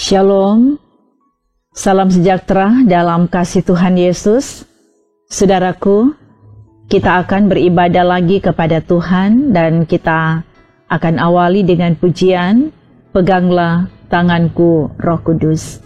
Shalom, salam sejahtera dalam kasih Tuhan Yesus. Saudaraku, kita akan beribadah lagi kepada Tuhan dan kita akan awali dengan pujian, Peganglah Tanganku Roh Kudus.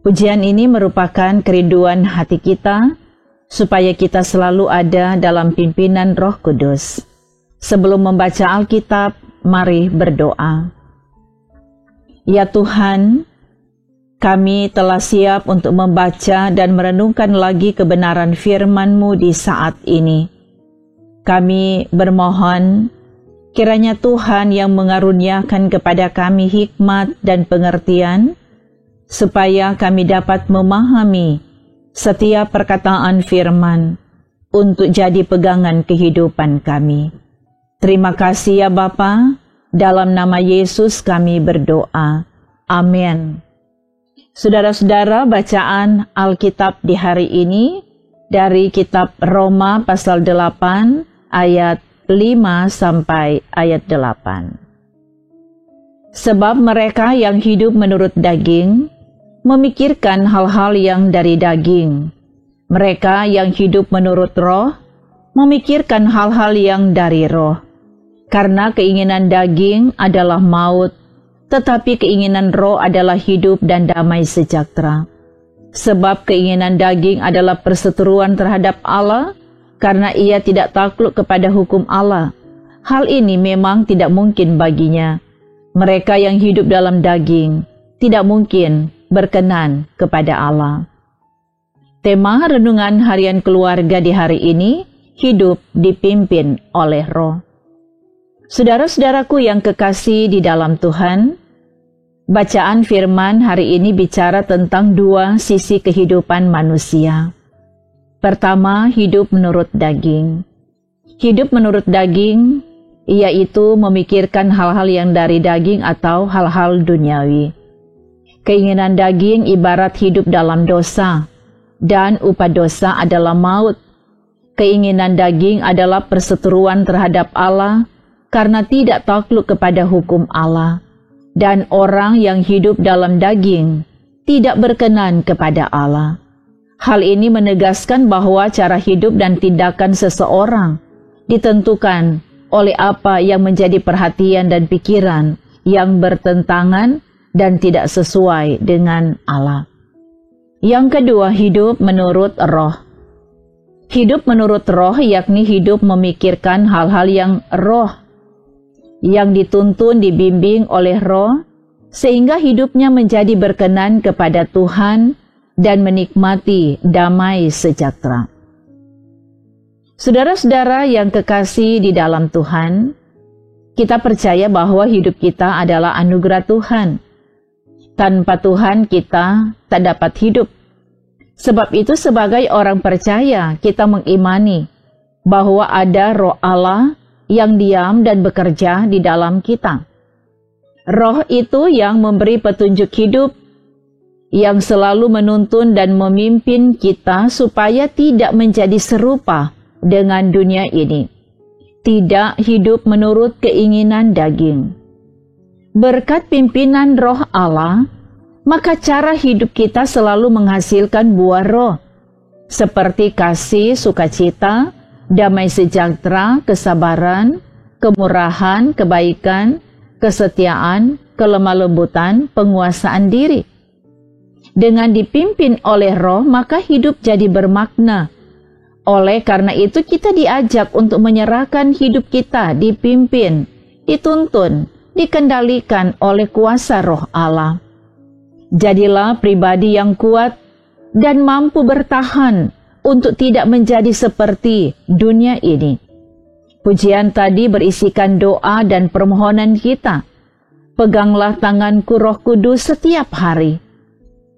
Pujian ini merupakan kerinduan hati kita, supaya kita selalu ada dalam pimpinan Roh Kudus. Sebelum membaca Alkitab, mari berdoa. Ya Tuhan, kami telah siap untuk membaca dan merenungkan lagi kebenaran firman-Mu di saat ini. Kami bermohon, kiranya Tuhan yang mengaruniakan kepada kami hikmat dan pengertian, supaya kami dapat memahami setiap perkataan firman untuk jadi pegangan kehidupan kami. Terima kasih ya Bapa, dalam nama Yesus kami berdoa. Amin. Saudara-saudara, bacaan Alkitab di hari ini dari kitab Roma pasal 8 ayat 5 sampai ayat 8. Sebab mereka yang hidup menurut daging memikirkan hal-hal yang dari daging. Mereka yang hidup menurut roh, memikirkan hal-hal yang dari roh. Karena keinginan daging adalah maut, tetapi keinginan roh adalah hidup dan damai sejahtera. Sebab keinginan daging adalah perseteruan terhadap Allah, karena ia tidak takluk kepada hukum Allah. Hal ini memang tidak mungkin baginya. Mereka yang hidup dalam daging tidak mungkin berkenan kepada Allah. Tema renungan harian keluarga di hari ini, hidup dipimpin oleh roh. Saudara-saudaraku yang kekasih di dalam Tuhan, bacaan firman hari ini bicara tentang dua sisi kehidupan manusia. Pertama, hidup menurut daging. Hidup menurut daging, yaitu memikirkan hal-hal yang dari daging atau hal-hal duniawi. Keinginan daging ibarat hidup dalam dosa, dan upah dosa adalah maut. Keinginan daging adalah perseteruan terhadap Allah karena tidak takluk kepada hukum Allah. Dan orang yang hidup dalam daging tidak berkenan kepada Allah. Hal ini menegaskan bahwa cara hidup dan tindakan seseorang ditentukan oleh apa yang menjadi perhatian dan pikiran yang bertentangan dan tidak sesuai dengan Allah. Yang kedua, hidup menurut roh. Hidup menurut roh yakni hidup memikirkan hal-hal yang roh, yang dituntun dibimbing oleh roh, sehingga hidupnya menjadi berkenan kepada Tuhan dan menikmati damai sejahtera. Saudara-saudara yang kekasih di dalam Tuhan, kita percaya bahwa hidup kita adalah anugerah Tuhan. Tanpa Tuhan kita tak dapat hidup. Sebab itu sebagai orang percaya kita mengimani bahwa ada Roh Allah yang diam dan bekerja di dalam kita. Roh itu yang memberi petunjuk hidup, yang selalu menuntun dan memimpin kita supaya tidak menjadi serupa dengan dunia ini. Tidak hidup menurut keinginan daging. Berkat pimpinan Roh Allah, maka cara hidup kita selalu menghasilkan buah roh, seperti kasih, sukacita, damai sejahtera, kesabaran, kemurahan, kebaikan, kesetiaan, kelemah lembutan, penguasaan diri. Dengan dipimpin oleh roh, maka hidup jadi bermakna. Oleh karena itu kita diajak untuk menyerahkan hidup kita dipimpin, dituntun, dikendalikan oleh kuasa Roh Allah. Jadilah pribadi yang kuat dan mampu bertahan untuk tidak menjadi seperti dunia ini. Pujian tadi berisikan doa dan permohonan kita. Peganglah tanganku Roh Kudus setiap hari.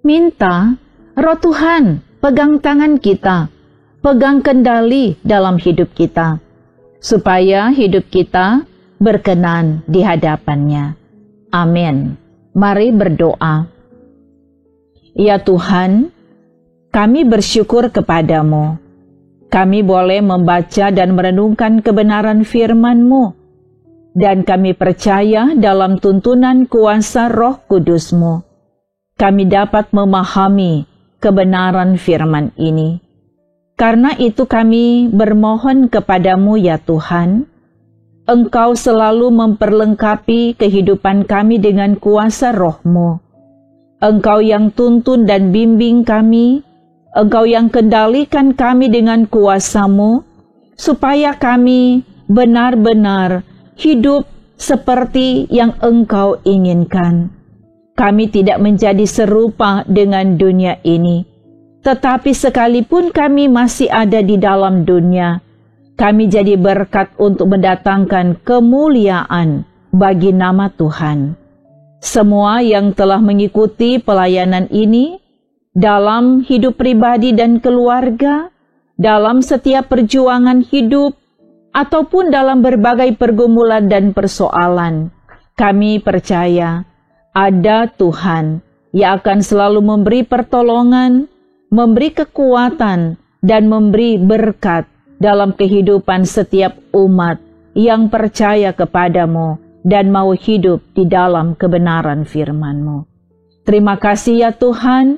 Minta Roh Tuhan pegang tangan kita, pegang kendali dalam hidup kita, supaya hidup kita berkenan di hadapan-Nya. Amin. Mari berdoa. Ya Tuhan, kami bersyukur kepadamu. Kami boleh membaca dan merenungkan kebenaran firman-Mu. Dan kami percaya dalam tuntunan kuasa Roh Kudus-Mu. Kami dapat memahami kebenaran firman ini. Karena itu kami bermohon kepadamu ya Tuhan, Engkau selalu memperlengkapi kehidupan kami dengan kuasa Roh-Mu. Engkau yang tuntun dan bimbing kami, Engkau yang kendalikan kami dengan kuasa-Mu, supaya kami benar-benar hidup seperti yang Engkau inginkan. Kami tidak menjadi serupa dengan dunia ini, tetapi sekalipun kami masih ada di dalam dunia, kami jadi berkat untuk mendatangkan kemuliaan bagi nama Tuhan. Semua yang telah mengikuti pelayanan ini dalam hidup pribadi dan keluarga, dalam setiap perjuangan hidup, ataupun dalam berbagai pergumulan dan persoalan, kami percaya ada Tuhan yang akan selalu memberi pertolongan, memberi kekuatan, dan memberi berkat dalam kehidupan setiap umat yang percaya kepadamu dan mau hidup di dalam kebenaran firman-Mu. Terima kasih ya Tuhan,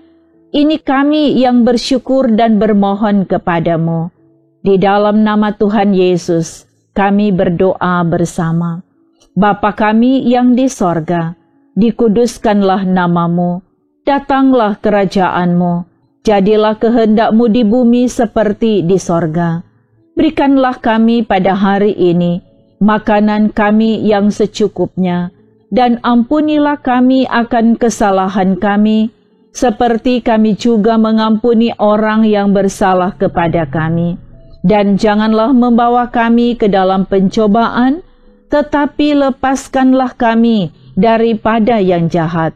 ini kami yang bersyukur dan bermohon kepadamu. Di dalam nama Tuhan Yesus, kami berdoa bersama. Bapa kami yang di sorga, dikuduskanlah nama-Mu, datanglah kerajaan-Mu, jadilah kehendak-Mu di bumi seperti di sorga. Berikanlah kami pada hari ini makanan kami yang secukupnya, dan ampunilah kami akan kesalahan kami, seperti kami juga mengampuni orang yang bersalah kepada kami. Dan janganlah membawa kami ke dalam pencobaan, tetapi lepaskanlah kami daripada yang jahat.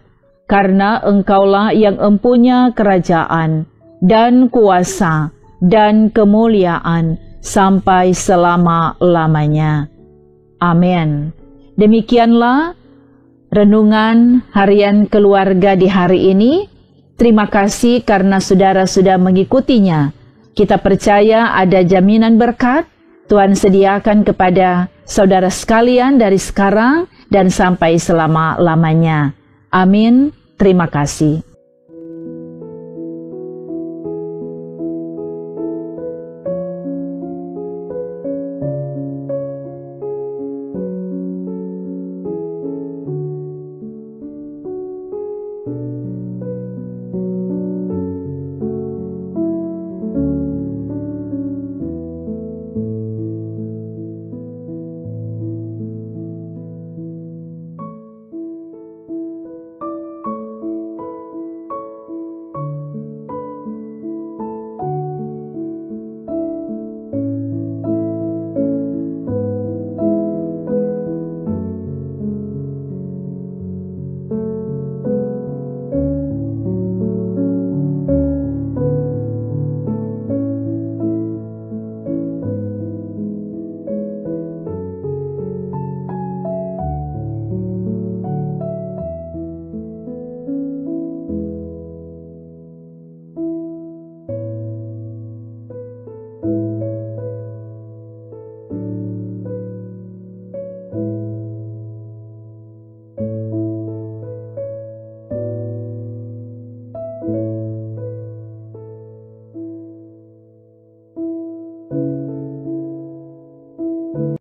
Karena Engkaulah yang empunya kerajaan, dan kuasa, dan kemuliaan, sampai selama-lamanya. Amin. Demikianlah renungan harian keluarga di hari ini. Terima kasih karena saudara sudah mengikutinya. Kita percaya ada jaminan berkat Tuhan sediakan kepada saudara sekalian dari sekarang dan sampai selama-lamanya. Amin. Terima kasih.